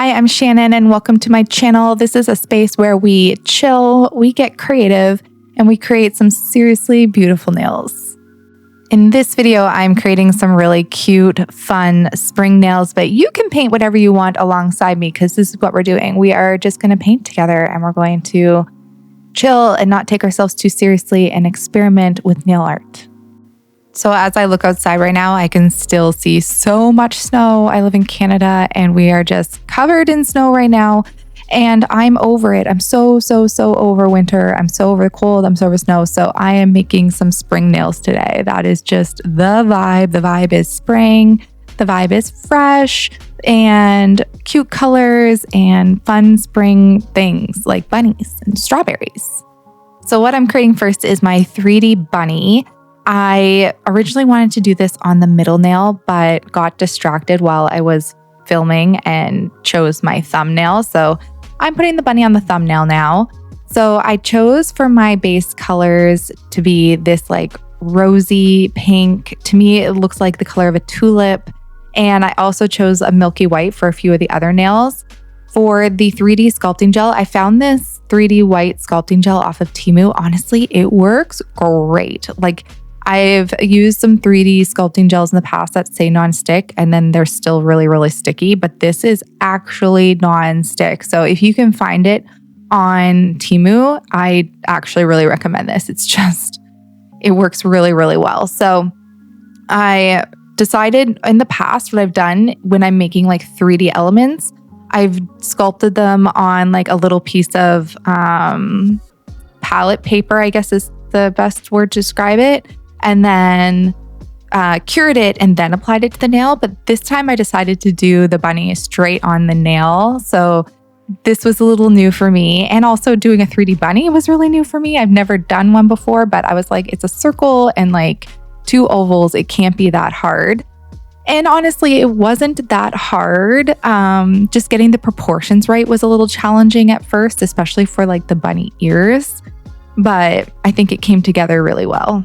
Hi, I'm Shannon and welcome to my channel. This is a space where we chill, we get creative, and we create some seriously beautiful nails. In this video, I'm creating some really cute, fun spring nails, but you can paint whatever you want alongside me because this is what we're doing. We are just going to paint together and we're going to chill and not take ourselves too seriously and experiment with nail art. So as I look outside right now, I can still see so much snow. I live in Canada and we are just covered in snow right now. And I'm over it. I'm so over winter. I'm so over the cold. I'm so over snow. So I am making some spring nails today. That is just the vibe. The vibe is spring. The vibe is fresh and cute colors and fun spring things like bunnies and strawberries. So what I'm creating first is my 3D bunny. I originally wanted to do this on the middle nail, but got distracted while I was filming and chose my thumbnail. So I'm putting the bunny on the thumbnail now. So I chose for my base colors to be this like rosy pink. To me, it looks like the color of a tulip. And I also chose a milky white for a few of the other nails. For the 3D sculpting gel, I found this 3D white sculpting gel off of Temu. Honestly, it works great. Like I've used some 3D sculpting gels in the past that say non-stick and then they're still really sticky, but this is actually non-stick. So if you can find it on Temu, I actually really recommend this. It works really well. So I decided in the past what I've done when I'm making like 3D elements, I've sculpted them on like a little piece of palette paper, I guess is the best word to describe it. And then cured it and then applied it to the nail. But this time I decided to do the bunny straight on the nail. So this was a little new for me. And also doing a 3D bunny was really new for me. I've never done one before, but I was like, it's a circle and like two ovals. It can't be that hard. And honestly, it wasn't that hard. Just getting the proportions right was a little challenging at first, especially for like the bunny ears. But I think it came together really well.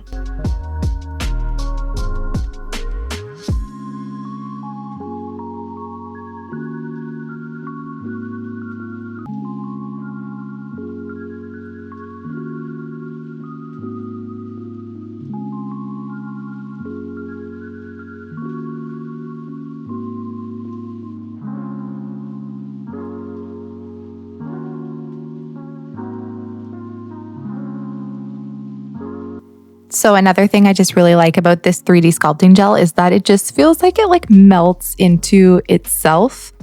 So another thing I just really like about this 3D sculpting gel is that it just feels like it like melts into itself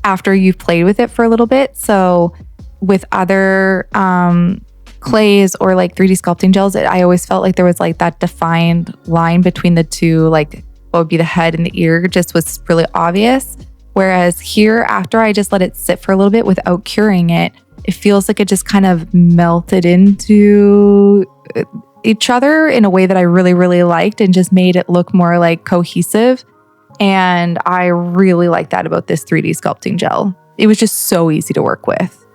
after you've played with it for a little bit. So with other clays or like 3D sculpting gels, I always felt like there was like that defined line between the two, like what would be the head and the ear just was really obvious. Whereas here, after I just let it sit for a little bit without curing it, it feels like it just kind of melted into each other in a way that I really liked and just made it look more like cohesive. And I really like that about this 3D sculpting gel. It was just so easy to work with.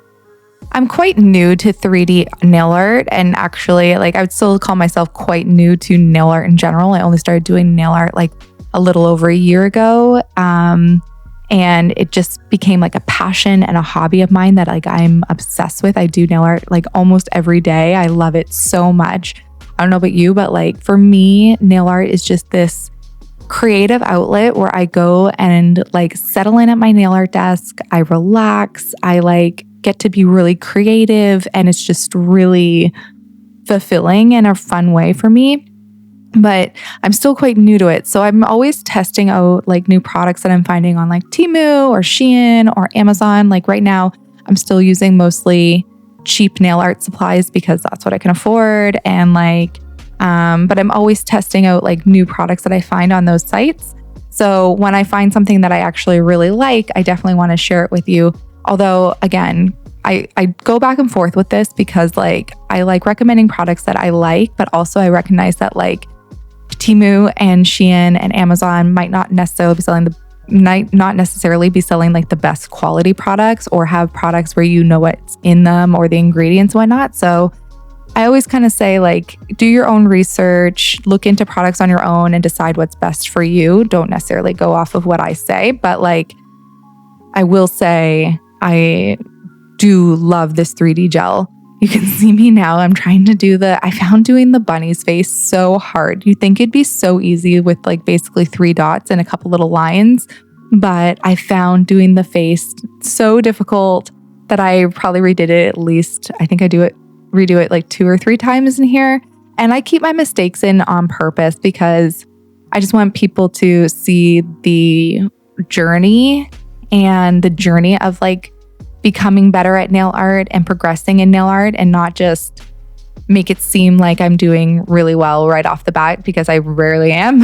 I'm quite new to 3D nail art, and actually like I would still call myself quite new to nail art in general. I only started doing nail art like a little over a year ago. And it just became like a passion and a hobby of mine that like I'm obsessed with. I do nail art like almost every day. I love it so much. I don't know about you, but like for me, nail art is just this creative outlet where I go and like settle in at my nail art desk. I relax. I like get to be really creative and it's just really fulfilling in a fun way for me. But I'm still quite new to it. So I'm always testing out like new products that I'm finding on like Temu or Shein or Amazon. Like right now, I'm still using mostly cheap nail art supplies because that's what I can afford. And like, but I'm always testing out like new products that I find on those sites. So when I find something that I actually really like, I definitely want to share it with you. Although again, I go back and forth with this because like, I like recommending products that I like, but also I recognize that like Temu and Shein and Amazon might not necessarily be selling like the best quality products or have products where you know what's in them or the ingredients and whatnot. So I always kind of say like, do your own research, look into products on your own and decide what's best for you. Don't necessarily go off of what I say, but like, I will say I do love this 3D gel. You can see me now. I'm trying to I found doing the bunny's face so hard. You'd think it'd be so easy with like basically 3 dots and a couple little lines, but I found doing the face so difficult that I probably redid it at least, I think redo it like 2 or 3 times in here. And I keep my mistakes in on purpose because I just want people to see the journey and the journey of like becoming better at nail art and progressing in nail art, and not just make it seem like I'm doing really well right off the bat, because I rarely am.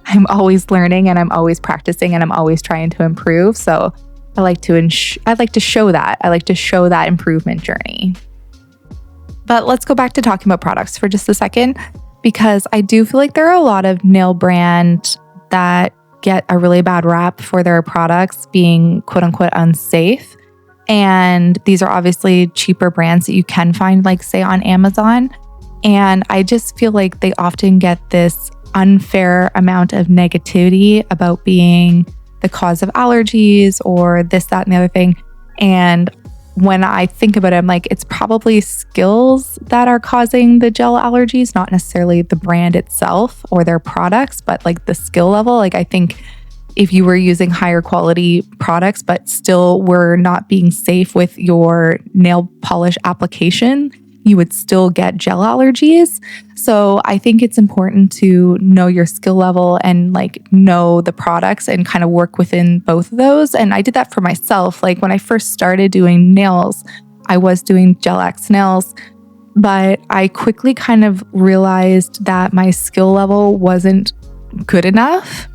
I'm always learning and I'm always practicing and I'm always trying to improve. So I like to show that. I like to show that improvement journey. But let's go back to talking about products for just a second, because I do feel like there are a lot of nail brands that get a really bad rap for their products being quote unquote unsafe. And these are obviously cheaper brands that you can find, like say on Amazon. And I just feel like they often get this unfair amount of negativity about being the cause of allergies or this, that, and the other thing. And when I think about it, I'm like, it's probably skills that are causing the gel allergies, not necessarily the brand itself or their products, but like the skill level. Like I think if you were using higher quality products, but still were not being safe with your nail polish application, you would still get gel allergies. So I think it's important to know your skill level and like know the products and kind of work within both of those. And I did that for myself. Like when I first started doing nails, I was doing Gel X nails, but I quickly kind of realized that my skill level wasn't good enough.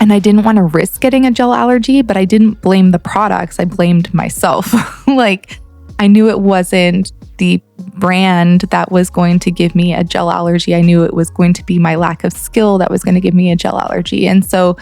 And I didn't want to risk getting a gel allergy, but I didn't blame the products. I blamed myself. Like I knew it wasn't the brand that was going to give me a gel allergy. I knew it was going to be my lack of skill that was going to give me a gel allergy. And so,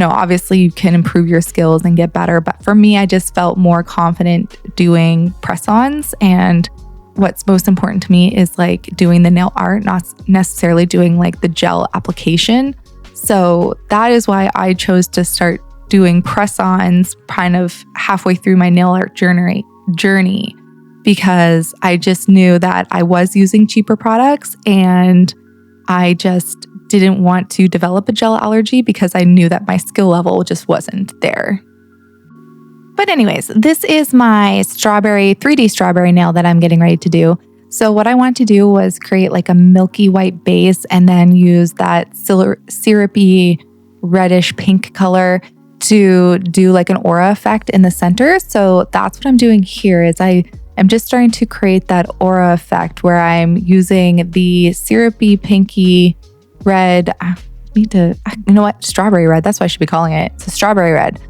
obviously you can improve your skills and get better. But for me, I just felt more confident doing press-ons. And what's most important to me is like doing the nail art, not necessarily doing like the gel application. So that is why I chose to start doing press-ons kind of halfway through my nail art journey, because I just knew that I was using cheaper products and I just didn't want to develop a gel allergy because I knew that my skill level just wasn't there. But anyways, this is my 3D strawberry nail that I'm getting ready to do. So what I wanted to do was create like a milky white base and then use that syrupy reddish pink color to do like an aura effect in the center. So that's what I'm doing here is I am just starting to create that aura effect where I'm using the syrupy pinky red. Strawberry red. That's what I should be calling it. It's a strawberry red.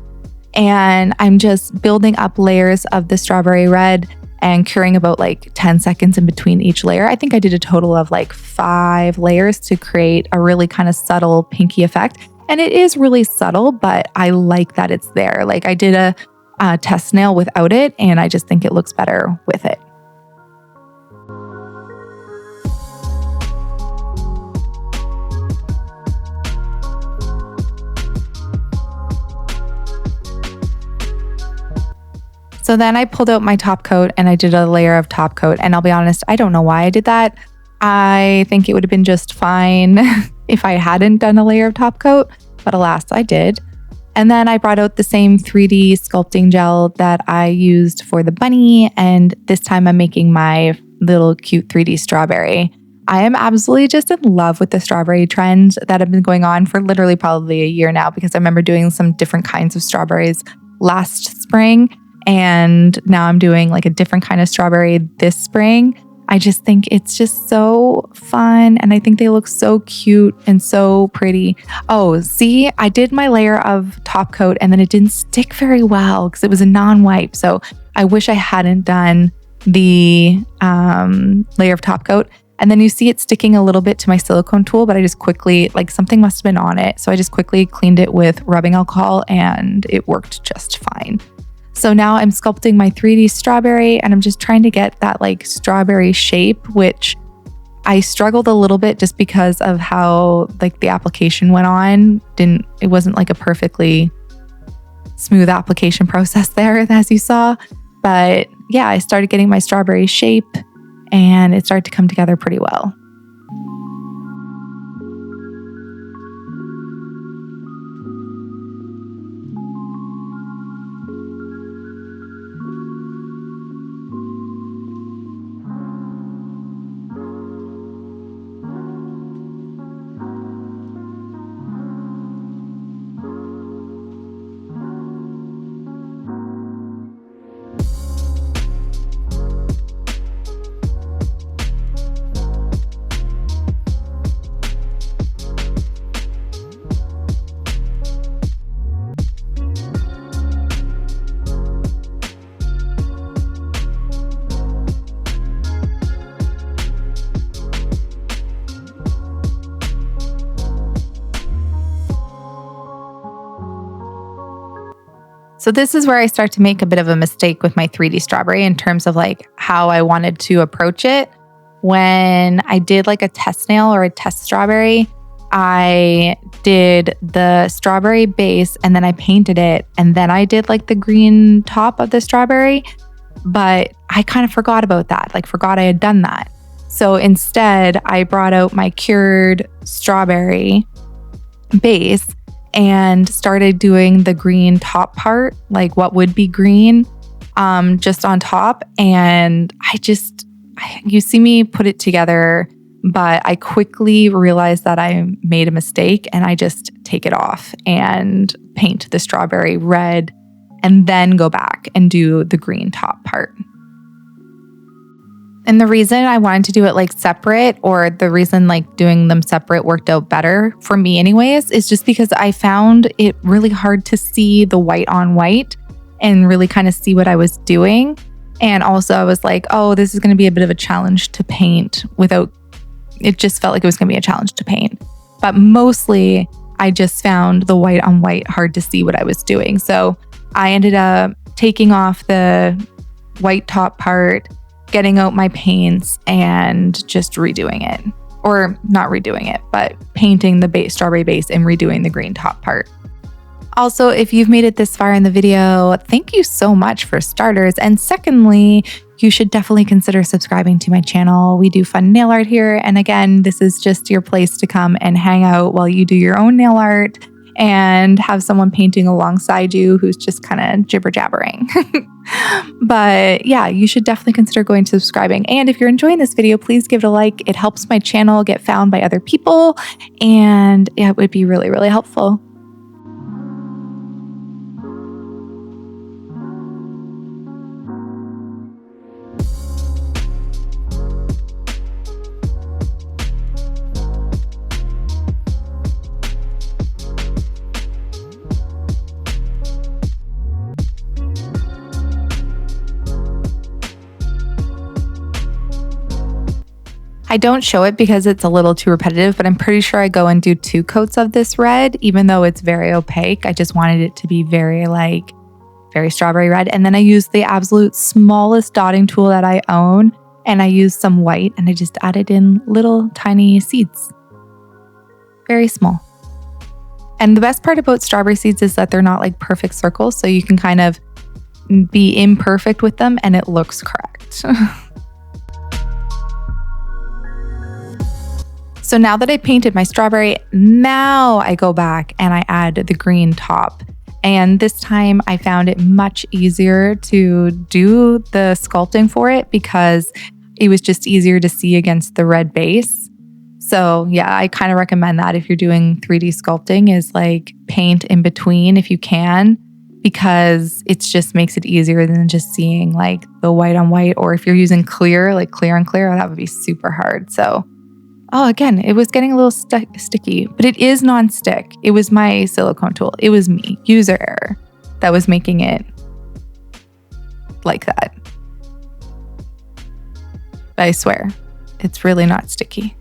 And I'm just building up layers of the strawberry red and curing about like 10 seconds in between each layer. I think I did a total of like 5 layers to create a really kind of subtle pinky effect. And it is really subtle, but I like that it's there. Like I did a test nail without it, and I just think it looks better with it. So then I pulled out my top coat and I did a layer of top coat. And I'll be honest, I don't know why I did that. I think it would have been just fine if I hadn't done a layer of top coat, but alas, I did. And then I brought out the same 3D sculpting gel that I used for the bunny. And this time I'm making my little cute 3D strawberry. I am absolutely just in love with the strawberry trend that have been going on for literally probably a year now, because I remember doing some different kinds of strawberries last spring. And now I'm doing like a different kind of strawberry this spring. I just think it's just so fun. And I think they look so cute and so pretty. Oh, see, I did my layer of top coat and then it didn't stick very well because it was a non-wipe. So I wish I hadn't done the layer of top coat. And then you see it sticking a little bit to my silicone tool, but I just quickly, like something must have been on it. So I just quickly cleaned it with rubbing alcohol and it worked just fine. So now I'm sculpting my 3D strawberry and I'm just trying to get that like strawberry shape, which I struggled a little bit just because of how like the application went on. It wasn't like a perfectly smooth application process there, as you saw. But yeah, I started getting my strawberry shape and it started to come together pretty well. So this is where I start to make a bit of a mistake with my 3D strawberry in terms of like how I wanted to approach it. When I did like a test nail or a test strawberry, I did the strawberry base and then I painted it and then I did like the green top of the strawberry, but I kind of forgot about that, like forgot I had done that. So instead I brought out my cured strawberry base and started doing the green top part, like what would be green, just on top. And you see me put it together, but I quickly realized that I made a mistake and I just take it off and paint the strawberry red and then go back and do the green top part. And the reason I wanted to do it like separate, or the reason like doing them separate worked out better for me anyways, is just because I found it really hard to see the white on white and really kind of see what I was doing. And also I was like, oh, this is going to be a bit of a challenge to paint it just felt like it was going to be a challenge to paint. But mostly I just found the white on white hard to see what I was doing. So I ended up taking off the white top part, getting out my paints and just redoing it. Or not redoing it, but painting the strawberry base and redoing the green top part. Also, if you've made it this far in the video, thank you so much for starters. And secondly, you should definitely consider subscribing to my channel. We do fun nail art here. And again, this is just your place to come and hang out while you do your own nail art and have someone painting alongside you who's just kind of jibber jabbering. But yeah, you should definitely consider going to subscribing. And if you're enjoying this video, please give it a like. It helps my channel get found by other people. And it would be really, really helpful. I don't show it because it's a little too repetitive, but I'm pretty sure I go and do 2 coats of this red, even though it's very opaque. I just wanted it to be very strawberry red. And then I used the absolute smallest dotting tool that I own, and I used some white, and I just added in little tiny seeds. Very small. And the best part about strawberry seeds is that they're not like perfect circles, so you can kind of be imperfect with them and it looks correct. So now that I painted my strawberry, now I go back and I add the green top. And this time I found it much easier to do the sculpting for it because it was just easier to see against the red base. So yeah, I kind of recommend that if you're doing 3D sculpting is like paint in between if you can, because it just makes it easier than just seeing like the white on white. Or if you're using clear, like clear on clear, that would be super hard. So oh, again, it was getting a little sticky, but it is non-stick. It was my silicone tool. It was me, user error, that was making it like that. But I swear, it's really not sticky.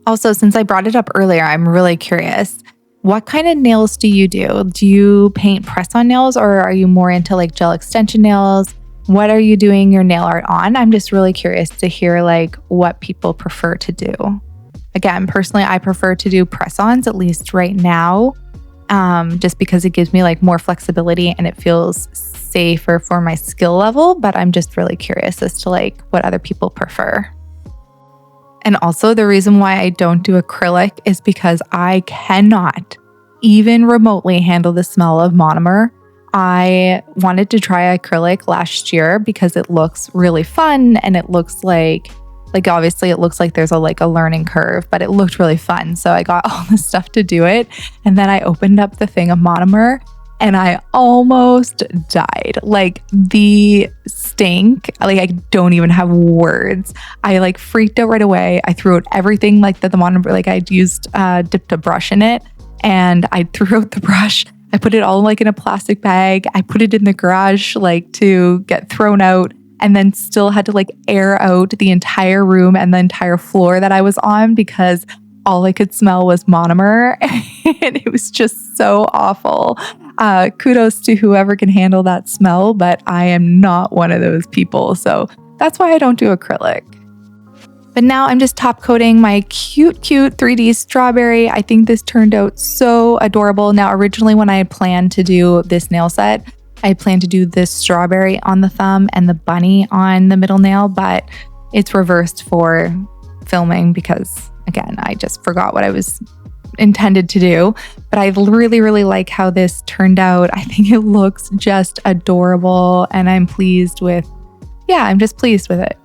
Also, since I brought it up earlier, I'm really curious. What kind of nails do you do? Do you paint press-on nails or are you more into like gel extension nails? What are you doing your nail art on? I'm just really curious to hear like what people prefer to do. Again, personally, I prefer to do press-ons, at least right now, just because it gives me like more flexibility and it feels safer for my skill level. But I'm just really curious as to like what other people prefer. And also the reason why I don't do acrylic is because I cannot even remotely handle the smell of monomer. I wanted to try acrylic last year because it looks really fun and it looks like obviously it looks like there's a learning curve, but it looked really fun. So I got all this stuff to do it. And then I opened up the thing of monomer and I almost died. Like the stink, like I don't even have words. I like freaked out right away. I threw out everything like the monomer, like I used, dipped a brush in it and I threw out the brush. I put it all like in a plastic bag. I put it in the garage like to get thrown out and then still had to like air out the entire room and the entire floor that I was on because all I could smell was monomer and it was just so awful. Kudos to whoever can handle that smell, but I am not one of those people. So that's why I don't do acrylic. But now I'm just top coating my cute 3D strawberry. I think this turned out so adorable. Now, originally when I had planned to do this nail set, I had planned to do this strawberry on the thumb and the bunny on the middle nail, but it's reversed for filming because, again, I just forgot what I was intended to do. But I really, really like how this turned out. I think it looks just adorable and I'm just pleased with it.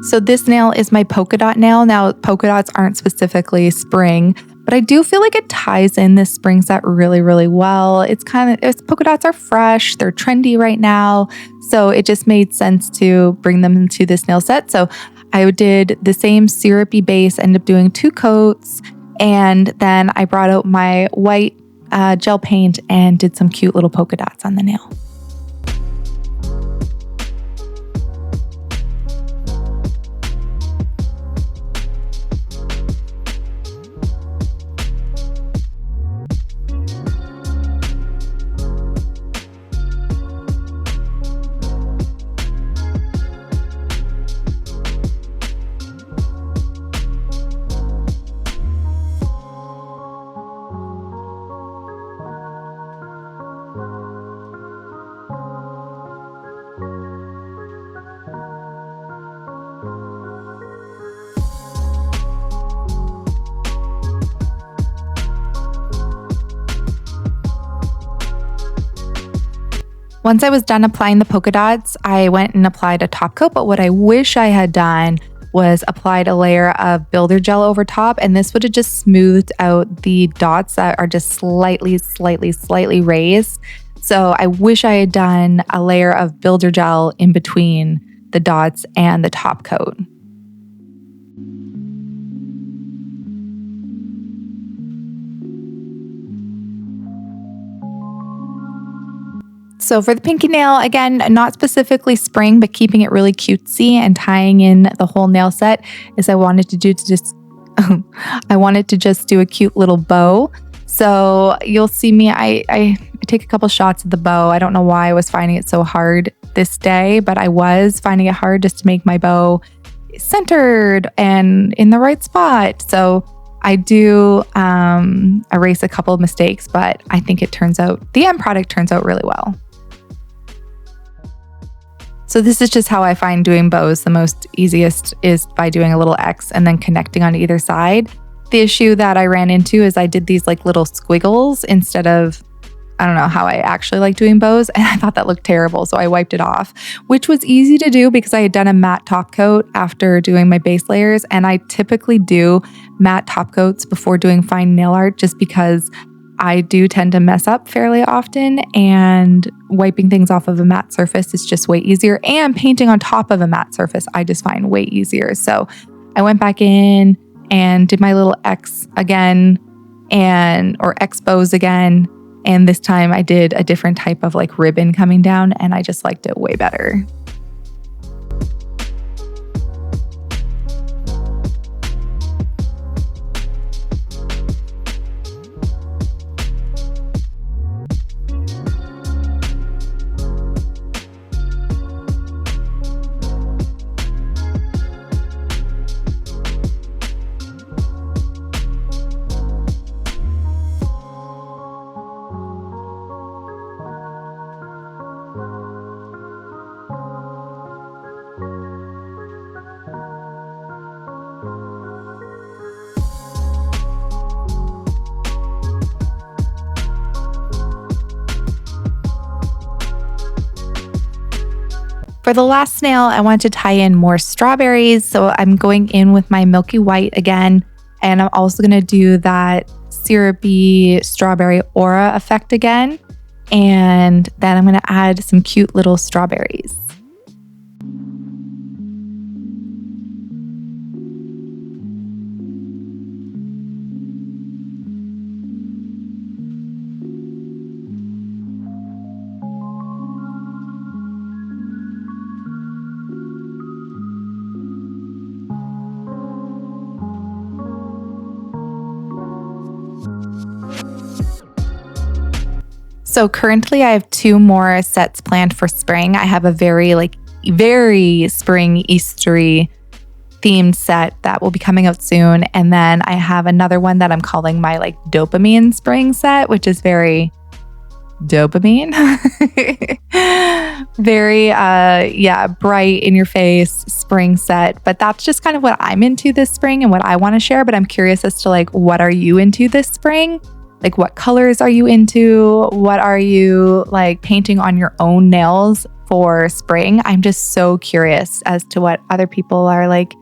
So this nail is my polka dot nail. Now, polka dots aren't specifically spring, but I do feel like it ties in this spring set really, really well. Polka dots are fresh, they're trendy right now. So it just made sense to bring them into this nail set. So I did the same syrupy base, ended up doing 2 coats, and then I brought out my white gel paint and did some cute little polka dots on the nail. Once I was done applying the polka dots, I went and applied a top coat, but what I wish I had done was applied a layer of builder gel over top, and this would have just smoothed out the dots that are just slightly raised. So I wish I had done a layer of builder gel in between the dots and the top coat. So for the pinky nail, again, not specifically spring, but keeping it really cutesy and tying in the whole nail set is I wanted to just do a cute little bow. So you'll see me, I take a couple shots of the bow. I don't know why I was finding it so hard this day, but I was finding it hard just to make my bow centered and in the right spot. So I do erase a couple of mistakes, but I think the end product turns out really well. So this is just how I find doing bows the most easiest is by doing a little X and then connecting on either side. The issue that I ran into is I did these like little squiggles instead of, I don't know how I actually like doing bows, and I thought that looked terrible, so I wiped it off, which was easy to do because I had done a matte top coat after doing my base layers, and I typically do matte top coats before doing fine nail art just because I do tend to mess up fairly often, and wiping things off of a matte surface is just way easier, and painting on top of a matte surface I just find way easier. So I went back in and did my little X again, or expose again. And this time I did a different type of like ribbon coming down, and I just liked it way better. For the last snail, I want to tie in more strawberries. So I'm going in with my milky white again. And I'm also going to do that syrupy strawberry aura effect again. And then I'm going to add some cute little strawberries. So currently I have 2 more sets planned for spring. I have a very spring Eastery themed set that will be coming out soon. And then I have another one that I'm calling my like dopamine spring set, which is very dopamine. Very, bright in your face spring set. But that's just kind of what I'm into this spring and what I want to share. But I'm curious as to like, what are you into this spring? Like, what colors are you into? What are you like painting on your own nails for spring? I'm just so curious as to what other people are like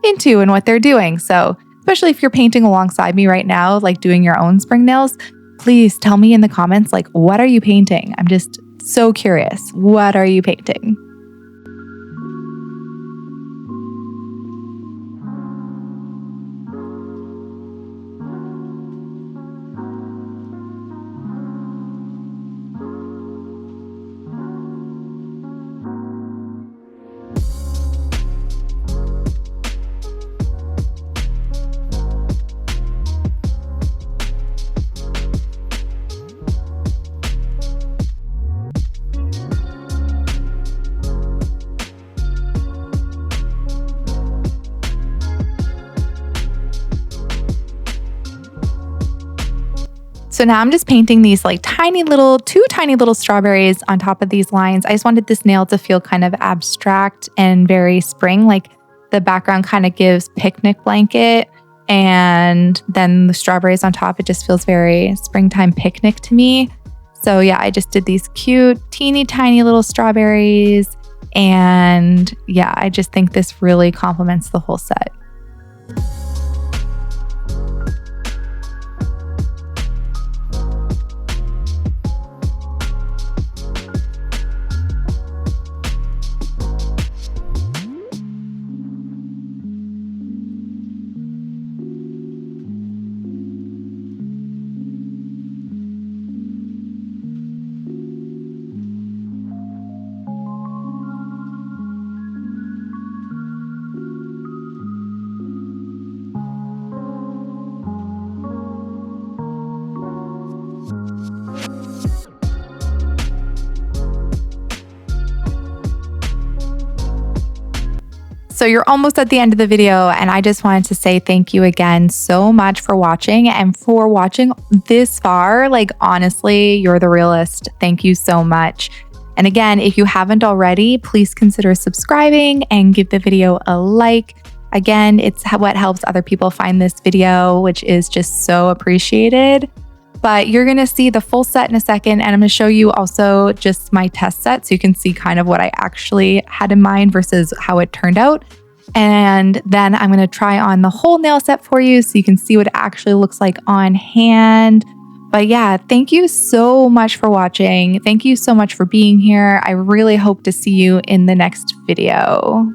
into and what they're doing. So especially if you're painting alongside me right now, like doing your own spring nails, please tell me in the comments, like, what are you painting? I'm just so curious. What are you painting? So now I'm just painting these like two tiny little strawberries on top of these lines. I just wanted this nail to feel kind of abstract and very spring. Like the background kind of gives picnic blanket, and then the strawberries on top, it just feels very springtime picnic to me. So yeah, I just did these cute, teeny tiny little strawberries. And yeah, I just think this really complements the whole set. So you're almost at the end of the video, and I just wanted to say thank you again so much for watching and for watching this far. Like, honestly, you're the realest. Thank you so much. And again, if you haven't already, please consider subscribing and give the video a like. Again, it's what helps other people find this video, which is just so appreciated. But you're going to see the full set in a second, and I'm going to show you also just my test set so you can see kind of what I actually had in mind versus how it turned out. And then I'm going to try on the whole nail set for you so you can see what it actually looks like on hand. But yeah, thank you so much for watching. Thank you so much for being here. I really hope to see you in the next video.